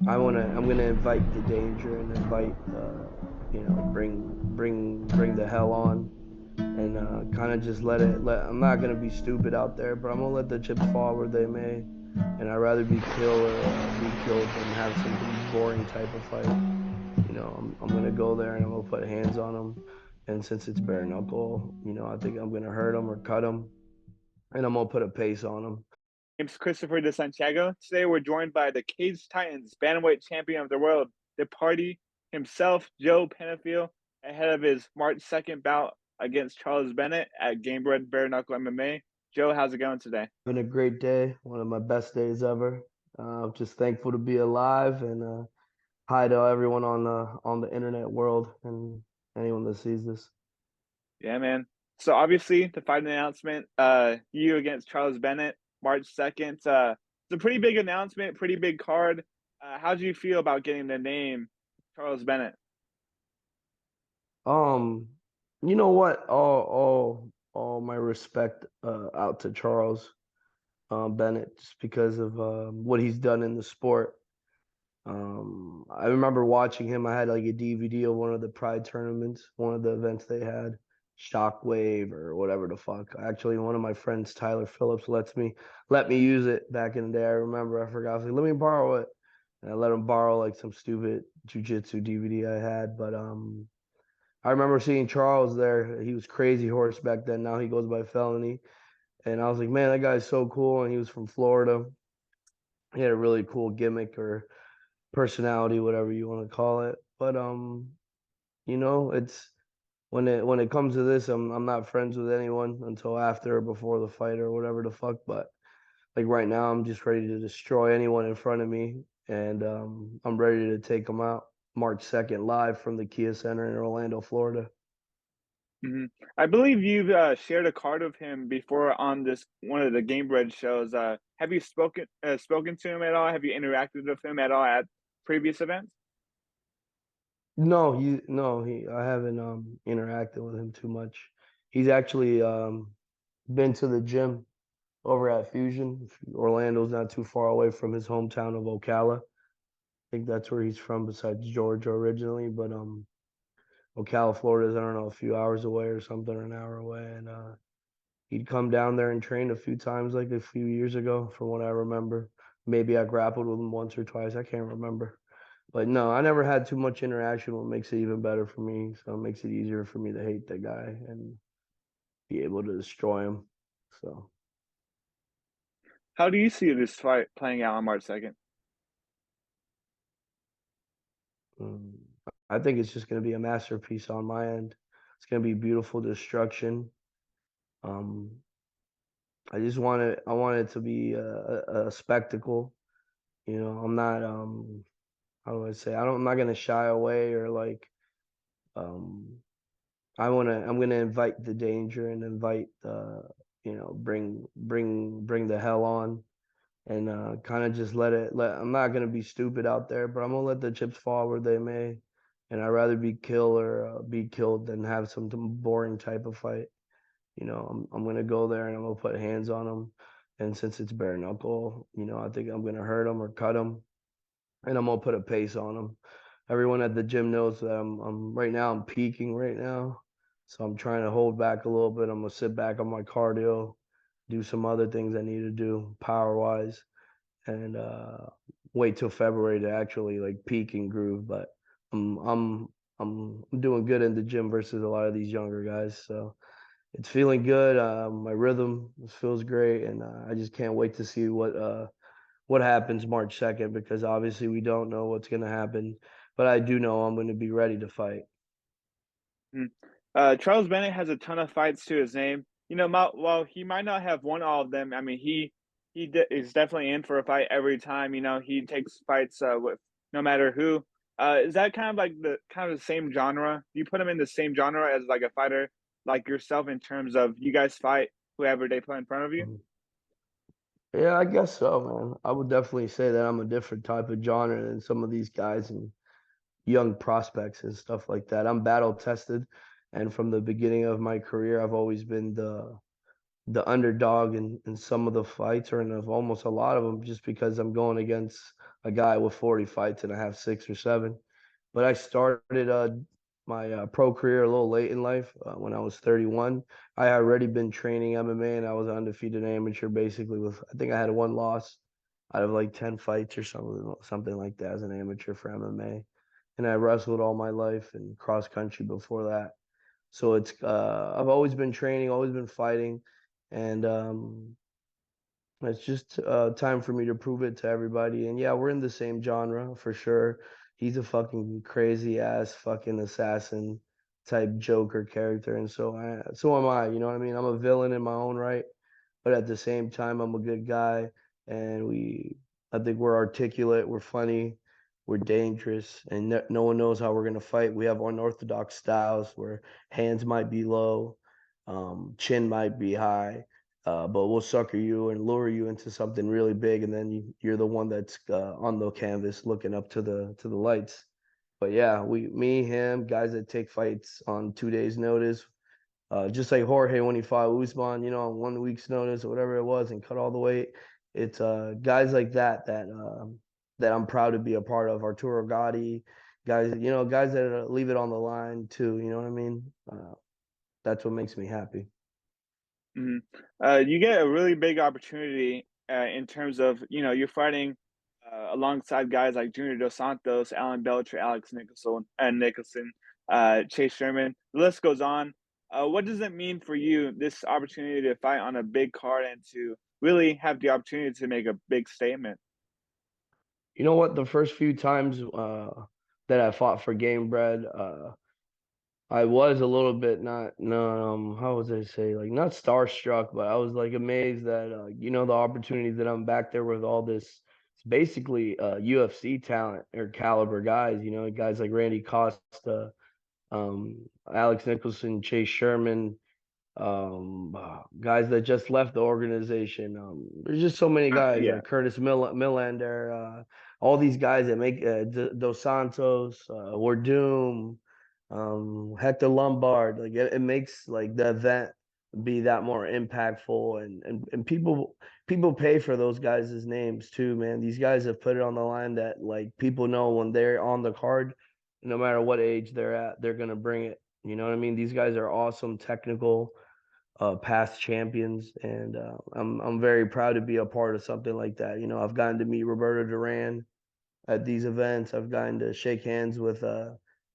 I'm gonna invite the danger and invite bring the hell on and kind of just let I'm not gonna be stupid out there, but I'm gonna let the chips fall where they may. And I'd rather be killed or be killed than have some boring type of fight. I'm gonna go there and I'm gonna put hands on him. And since it's bare knuckle, I think I'm gonna hurt him or cut him, and I'm gonna put a pace on him. Name's Christopher de Santiago. Today we're joined by the Cage Titans bantamweight champion of the world, the Party himself, Joe Penafiel, ahead of his March 2nd bout against Charles Bennett at Gamebred Bareknuckle MMA. Joe, how's it going today? Been a great day, one of my best days ever. Just thankful to be alive, and hi to everyone on the internet world and anyone that sees this. Yeah, man. So obviously the fight announcement, you against Charles Bennett, March 2nd. It's a pretty big announcement, pretty big card. How do you feel about getting the name Charles Bennett? Um, you know what? All my respect out to Charles Bennett, just because of what he's done in the sport. I remember watching him. I had like a DVD of one of the Pride tournaments, one of the events they had, Shockwave or whatever the fuck. Actually, one of my friends, Tyler Phillips, let me use it back in the day. I remember. I forgot. I was like, let me borrow it, and I let him borrow like some stupid jujitsu DVD I had. But I remember seeing Charles there. He was crazy horse back then. Now he goes by Felony, and I was like, man, that guy's so cool. And he was from Florida. He had a really cool gimmick or personality, whatever you want to call it. But it's when it comes to this, I'm not friends with anyone until after or before the fight or whatever the fuck. But like right now, I'm just ready to destroy anyone in front of me, and I'm ready to take them out. March 2nd, live from the Kia Center in Orlando, Florida. Hmm. I believe you've shared a card of him before on this one of the Gamebred shows. Have you spoken to him at all? Have you interacted with him at all at previous events? No, I haven't interacted with him too much. He's actually been to the gym over at Fusion. Orlando's not too far away from his hometown of Ocala. I think that's where he's from, besides Georgia originally. But Ocala, Florida is, I don't know, a few hours away or something, or an hour away. And he'd come down there and train a few times, like a few years ago, from what I remember. Maybe I grappled with him once or twice. I can't remember. But no, I never had too much interaction, what makes it even better for me. So it makes it easier for me to hate the guy and be able to destroy him. So How do you see this fight playing out on March 2nd? mm, I think it's just going to be a masterpiece on my end. It's going to be beautiful destruction. Um, I want it to be a spectacle. I'm not, how do I say? I'm not going to shy away or like, um, I'm gonna invite the danger and invite bring the hell on and kind of just let I'm not gonna be stupid out there, but I'm gonna let the chips fall where they may. And I'd rather be killed or be killed than have some boring type of fight. I'm gonna go there and I'm gonna put hands on them. And since it's bare knuckle, I think I'm gonna hurt them or cut them, and I'm gonna put a pace on them. Everyone at the gym knows that I'm right now. I'm peaking right now, so I'm trying to hold back a little bit. I'm gonna sit back on my cardio, do some other things I need to do power wise, and wait till February to actually like peak and groove. But I'm I'm I'm doing good in the gym versus a lot of these younger guys, so it's feeling good. My rhythm feels great, and I just can't wait to see what happens March 2nd, because obviously we don't know what's going to happen, but I do know I'm going to be ready to fight. Mm. Charles Bennett has a ton of fights to his name. While he might not have won all of them, I mean is definitely in for a fight every time. He takes fights with no matter who. Is that kind of like the same genre? Do you put him in the same genre as like a fighter like yourself in terms of you guys fight whoever they put in front of you? Mhm. Yeah, I guess so, man. I would definitely say that I'm a different type of genre than some of these guys and young prospects and stuff like that. I'm battle tested, and from the beginning of my career, I've always been the underdog in some of the fights, or in almost a lot of them, just because I'm going against a guy with 40 fights and I have 6 or 7. But I started my pro career a little late in life when I was 31. I had already been training MMA and I was an undefeated amateur basically with I think I had 1 loss out of like 10 fights or something like that as an amateur for MMA. And I wrestled all my life and cross country before that. So I've always been training, always been fighting, and it's just time for me to prove it to everybody. And yeah, we're in the same genre for sure. He's a fucking crazy ass fucking assassin type Joker character, and so am I. You know what I mean? I'm a villain in my own right, but at the same time, I'm a good guy, and I think we're articulate, we're funny, we're dangerous, and no one knows how we're gonna fight. We have unorthodox styles where hands might be low, chin might be high, but we'll sucker you and lure you into something really big, and then you're the one that's on the canvas looking up to the lights. But yeah, me, him, guys that take fights on 2 days' notice, just like Jorge when he fought Usman, on 1 week's notice or whatever it was, and cut all the weight. It's guys like that I'm proud to be a part of. Arturo Gotti, guys that leave it on the line too. You know what I mean? That's what makes me happy. Mhm. You get a really big opportunity in terms of, you're fighting alongside guys like Junior Dos Santos, Alan Belcher, Alex Nicholson, Chase Sherman. The list goes on. What does it mean for you, this opportunity to fight on a big card and to really have the opportunity to make a big statement? You know what? The first few times that I fought for Gamebred, I was a little bit not no how was I say like not starstruck, but I was like amazed that the opportunities that I'm back there with all this it's basically UFC talent or caliber guys, guys like Randy Costa, Alex Nicholson, Chase Sherman, guys that just left the organization. There's just so many guys, Yeah. Curtis Millander, all these guys that make Dos Santos, Werdum, Hector Lombard. Like it makes like the event be that more impactful, and people pay for those guys' names too, man. These guys have put it on the line that like people know when they're on the card, no matter what age they're at, they're gonna bring it. You know what I mean? These guys are awesome, technical past champions, and I'm very proud to be a part of something like that. I've gotten to meet Roberto Duran at these events. I've gotten to shake hands with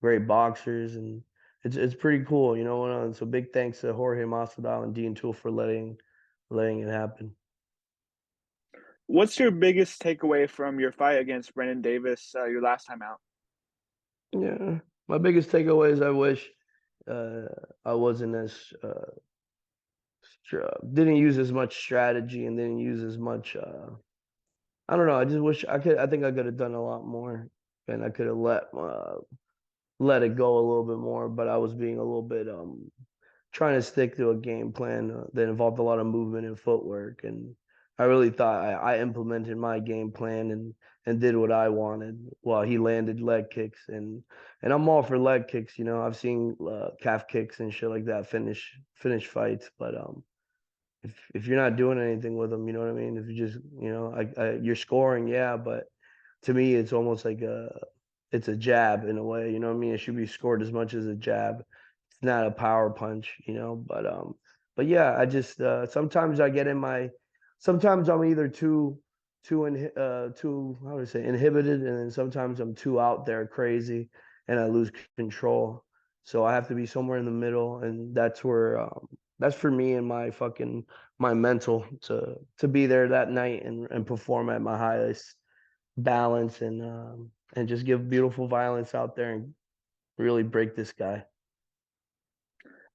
great boxers, and it's pretty cool. And so big thanks to Jorge Masvidal and Dean Tool for letting it happen. What's your biggest takeaway from your fight against Brendan Davis, your last time out? Yeah, my biggest takeaway is I wish uh, I wasn't as didn't use as much strategy and didn't use as much. I don't know. I just wish I could. I think I could have done a lot more, and I could have let it go a little bit more. But I was being a little bit trying to stick to a game plan that involved a lot of movement and footwork. And I really thought I implemented my game plan and did what I wanted while he landed leg kicks. And I'm all for leg kicks. I've seen calf kicks and shit like that finish fights, but if you're not doing anything with them, you know what I mean? If you just, you're scoring, yeah, but to me, it's almost like it's a jab in a way, you know what I mean? It should be scored as much as a jab. It's not a power punch, but yeah, I just sometimes I get in sometimes I'm either too how would I say inhibited, and then sometimes I'm too out there crazy and I lose control. So I have to be somewhere in the middle, and that's for me and my mental to be there that night and perform at my highest balance and just give beautiful violence out there and really break this guy.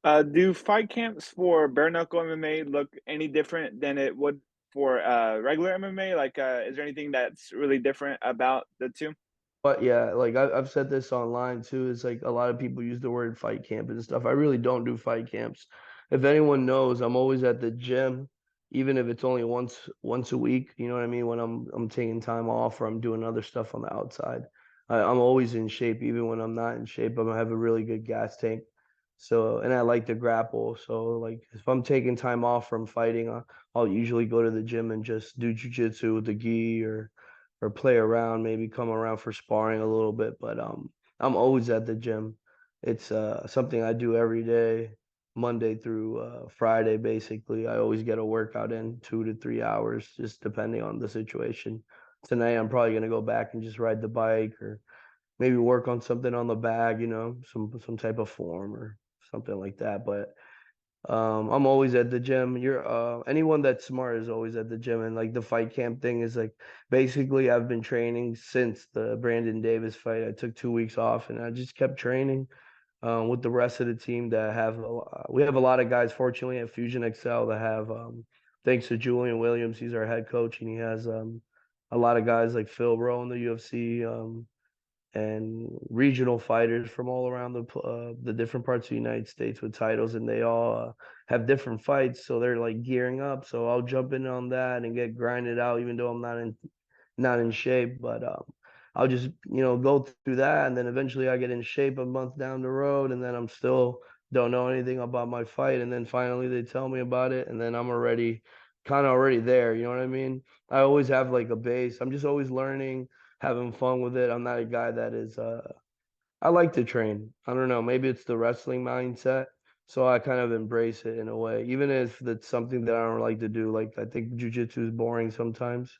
Do fight camps for bare knuckle MMA look any different than it would for regular MMA? Like, is there anything that's really different about the two? But yeah, like I've said this online too. It's like a lot of people use the word fight camp and stuff. I really don't do fight camps. If anyone knows, I'm always at the gym, even if it's only once a week. You know what I mean? When I'm taking time off or I'm doing other stuff on the outside, I'm always in shape, even when I'm not in shape. I have a really good gas tank. So, and I like to grapple. So, like, if I'm taking time off from fighting, I'll usually go to the gym and just do jujitsu with the gi or play around, maybe come around for sparring a little bit. But I'm always at the gym. It's something I do every day, Monday through Friday, basically. I always get a workout in 2 to 3 hours, just depending on the situation. Tonight, I'm probably gonna go back and just ride the bike or maybe work on something on the bag, some type of form or something like that. But I'm always at the gym. You're anyone that's smart is always at the gym, and like the fight camp thing is like basically I've been training since the Brandon Davis fight. I took 2 weeks off and I just kept training with the rest of the team that we have a lot of guys fortunately at Fusion Excel that have thanks to Julian Williams, he's our head coach, and he has a lot of guys like Phil Rowe in the UFC. And regional fighters from all around the different parts of the United States with titles, and they all have different fights, so they're like gearing up. So I'll jump in on that and get grinded out, even though I'm not in shape. But I'll just go through that, and then eventually I get in shape a month down the road, and then I'm still don't know anything about my fight, and then finally they tell me about it, and then I'm already kind of already there. You know what I mean? I always have like a base. I'm just always learning, having fun with it. I'm not a guy that is I like to train. I don't know, maybe it's the wrestling mindset. So I kind of embrace it in a way, even if it's something that I don't like to do. Like I think jujitsu is boring sometimes,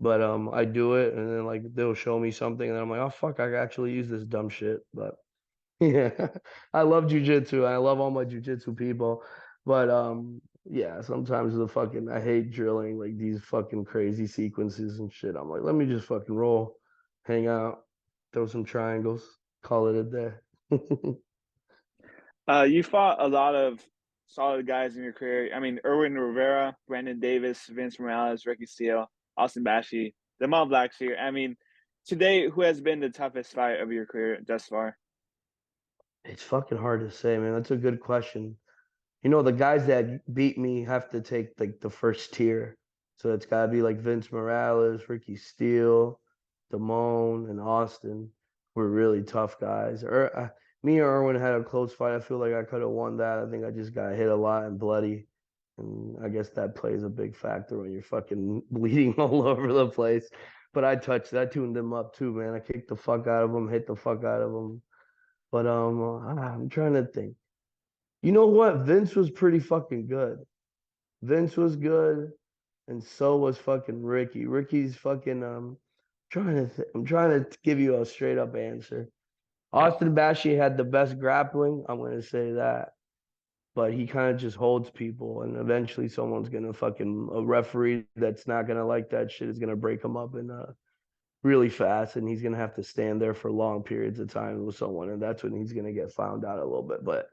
but I do it and then like they'll show me something and I'm like, oh fuck, I can actually use this dumb shit. But yeah, I love jujitsu. I love all my jujitsu people. But yeah, sometimes I hate drilling like these fucking crazy sequences and shit. I'm like, let me just fucking roll, hang out, throw some triangles, call it a day. You fought a lot of solid guys in your career. I mean, Erwin Rivera, Brandon Davis, Vince Morales, Ricky Steele, Austin Bashi, them all blacks here. I mean, today, who has been the toughest fight of your career thus far? It's fucking hard to say, man. That's a good question. The guys that beat me have to take like the first tier. So it's gotta be like Vince Morales, Ricky Steele, Damone, and Austin were really tough guys. Me and Erwin had a close fight. I feel like I could have won that. I think I just got hit a lot and bloody. And I guess that plays a big factor when you're fucking bleeding all over the place. But I tuned them up too, man. I kicked the fuck out of them, hit the fuck out of them. But I'm trying to think. You know what? Vince was pretty fucking good. Vince was good, and so was fucking Ricky. Ricky's fucking I'm trying to give you a straight up answer. Austin Bashi had the best grappling. I'm gonna say that, but he kind of just holds people, and eventually someone's gonna fucking a referee that's not gonna like that shit is gonna break him up and really fast, and he's gonna have to stand there for long periods of time with someone, and that's when he's gonna get found out a little bit. But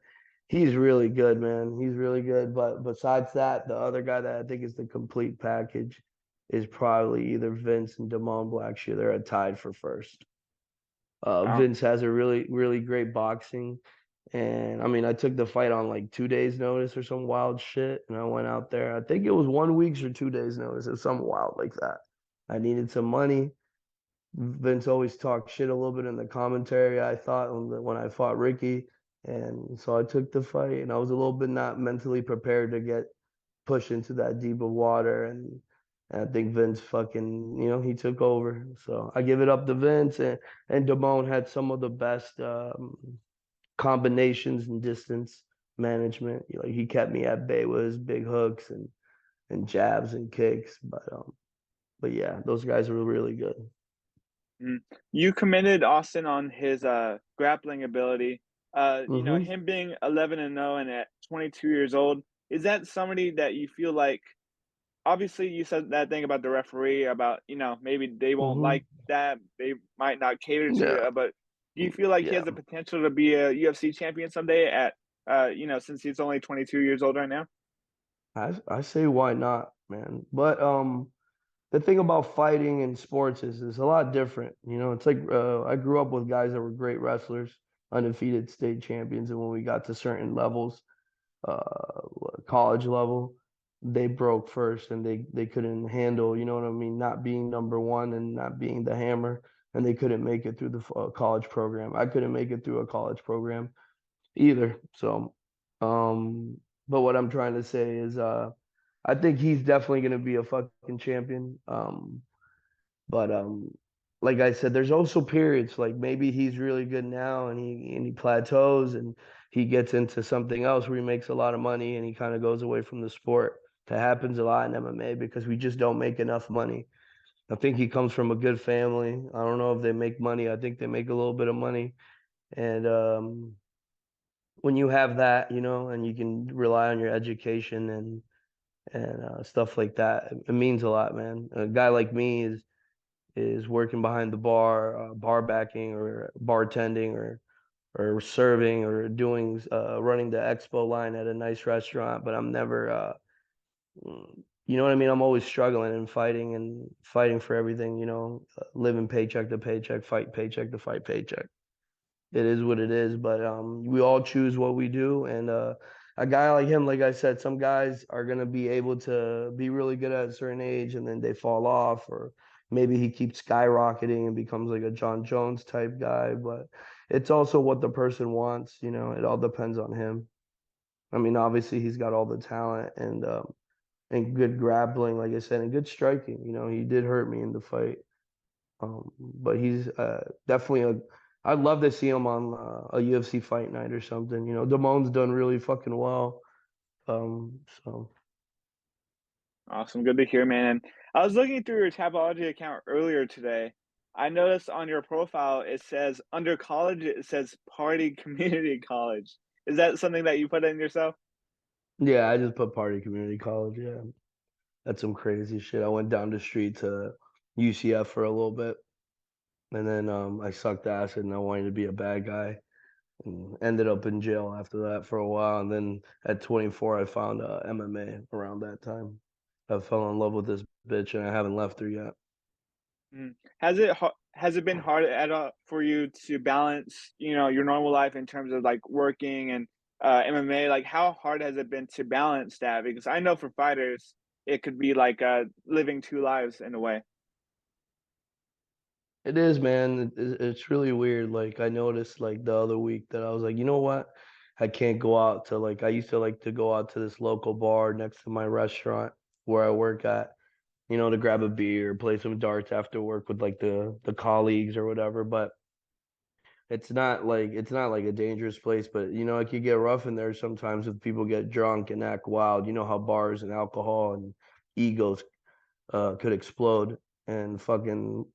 he's really good, man. He's really good. But besides that, the other guy that I think is the complete package is probably either Vince and Damon Blackshear. They're tied for first. Wow. Vince has a really, really great boxing. And I mean, I took the fight on like 2 days' notice or some wild shit. And I went out there. I think it was 1 week's or 2 days' notice. It was something wild like that. I needed some money. Vince always talked shit a little bit in the commentary, I thought, when I fought Ricky. And so I took the fight, and I was a little bit not mentally prepared to get pushed into that deep of water. And I think Vince fucking, he took over. So I give it up to Vince. And Damone had some of the best combinations and distance management. Like he kept me at bay with his big hooks and jabs and kicks. But yeah, those guys were really good. Mm. You commended Austin on his grappling ability. Hmm. Him being 11-0 and at 22 years old, is that somebody that you feel like obviously you said that thing about the referee about, maybe they won't Hmm. like that, they might not cater to Yeah. it, but do you feel like he has Yeah. the potential to be a UFC champion someday at since he's only 22 years old right now? I say why not, man. But the thing about fighting and sports is it's a lot different. It's like I grew up with guys that were great wrestlers, undefeated state champions, and when we got to certain levels, college level, they broke first and they couldn't handle, you know what I mean, not being number one and not being the hammer, and they couldn't make it through the college program. I couldn't make it through a college program either. So, but what I'm trying to say is, I think he's definitely going to be a fucking champion. But like I said, there's also periods like maybe he's really good now and he plateaus and he gets into something else where he makes a lot of money and he kind of goes away from the sport. That happens a lot in MMA because we just don't make enough money. I think he comes from a good family. I don't know if they make money. I think they make a little bit of money. And when you have that, and you can rely on your education and stuff like that, it means a lot, man. A guy like me is working behind the bar, bar backing or bartending or serving or doing running the expo line at a nice restaurant, but I'm never you know what I mean? I'm always struggling and fighting for everything, living paycheck to paycheck, fight paycheck to fight paycheck. It is what it is, but we all choose what we do. And a guy like him, like I said, some guys are gonna be able to be really good at a certain age, and then they fall off, or maybe he keeps skyrocketing and becomes like a John Jones type guy. But it's also what the person wants, It all depends on him. I mean, obviously he's got all the talent and good grappling, like I said, and good striking. He did hurt me in the fight. But he's definitely a. I'd love to see him on a UFC fight night or something. Damon's done really fucking well. So Awesome. Good to hear, man. And I was looking through your Tapology account earlier today. I noticed on your profile it says under college, it says Party Community College. Is that something that you put in yourself? yeah, I just put Party Community College. Yeah, that's some crazy shit. I went down the street to UCF for a little bit, and then I sucked acid and I wanted to be a bad guy. And ended up in jail after that for a while. And then at 24, I found MMA around that time. I fell in love with this bitch, and I haven't left her yet. Mm. Has it been hard at all for you to balance, your normal life in terms of like working and MMA? Like, how hard has it been to balance that? Because I know for fighters, it could be like living two lives in a way. It is, man. It's really weird. Like I noticed like the other week that I was like, you know what? I can't go out to like I used to like to go out to this local bar next to my restaurant where I work at, to grab a beer, play some darts after work with like the colleagues or whatever. But it's not like a dangerous place, but it could get rough in there sometimes if people get drunk and act wild. You know how bars and alcohol and egos could explode. And fucking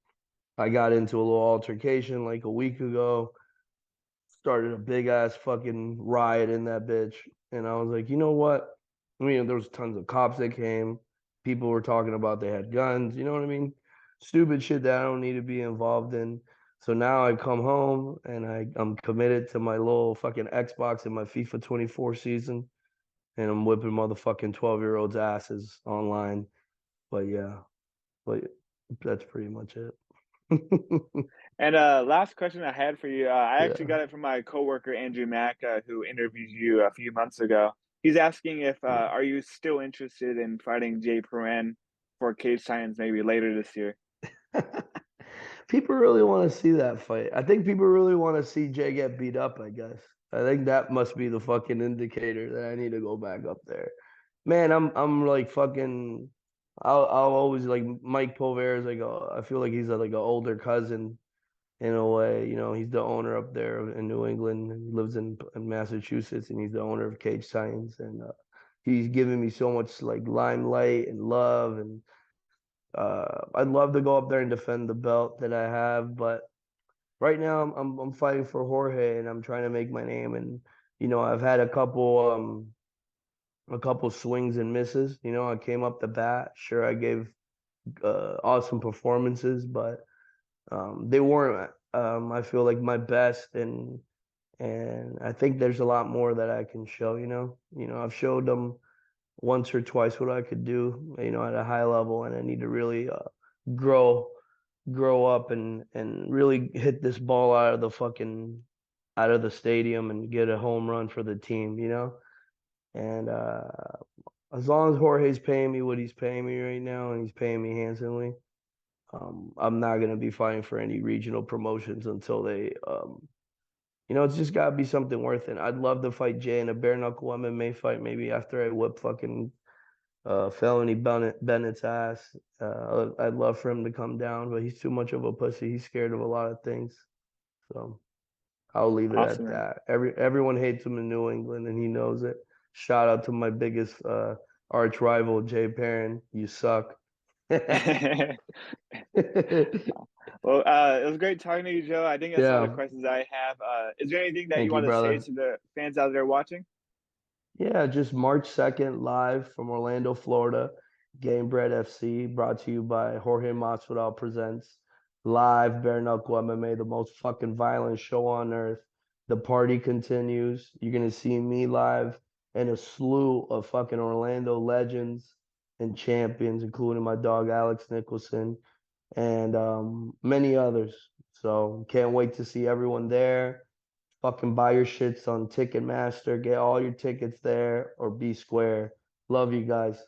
I got into a little altercation like a week ago, started a big ass fucking riot in that bitch. And I was like, you know what? There was tons of cops that came. People were talking about they had guns, you know what I mean? Stupid shit that I don't need to be involved in. So now I come home and I'm committed to my little fucking Xbox and my FIFA 24 season. And I'm whipping motherfucking 12-year-olds' asses online. But yeah, but that's pretty much it. And last question I had for you, I actually Yeah. got it from my coworker Andrew Mack, who interviewed you a few months ago. He's asking if are you still interested in fighting Jay Perrin for cage science maybe later this year? People really want to see that fight. I think people really want to see Jay get beat up, I guess. I think that must be the fucking indicator that I need to go back up there. Man, I'm like fucking I'll always like Mike Pover is I feel like he's like an older cousin in a way. He's the owner up there in New England and he lives in Massachusetts and he's the owner of Cage Science and he's given me so much like limelight and love and I'd love to go up there and defend the belt that I have, but right now I'm fighting for Jorge and I'm trying to make my name and I've had a couple swings and misses. I came up the bat. Sure, I gave awesome performances, but they weren't I feel like my best and I think there's a lot more that I can show, I've showed them once or twice what I could do, at a high level, and I need to really grow grow up and really hit this ball out of the stadium and get a home run for the team. And as long as Jorge's paying me what he's paying me right now, and he's paying me handsomely, I'm not gonna be fighting for any regional promotions until it's just gotta be something worth it. I'd love to fight Jay in a bare knuckle MMA fight, maybe after I whip fucking Felony Bennett's ass. I'd love for him to come down, but he's too much of a pussy. He's scared of a lot of things. So I'll leave it Awesome, at man. that. Everyone hates him in New England, and he knows it. Shout out to my biggest arch rival, Jay Perrin. You suck. Well, it was great talking to you, Joe. I think that's all the Yeah, questions I have. Is there anything that you thank you, want to say brother. to the fans out there watching? Yeah, just March 2nd, live from Orlando, Florida. Gamebred FC, brought to you by Jorge Masvidal Presents. Live Bare Knuckle MMA, the most fucking violent show on earth. The party continues. You're gonna see me live and a slew of fucking Orlando legends and champions, including my dog Alex Nicholson and many others. So can't wait to see everyone there. Fucking buy your shits on Ticketmaster. Get all your tickets there or be square. Love you guys.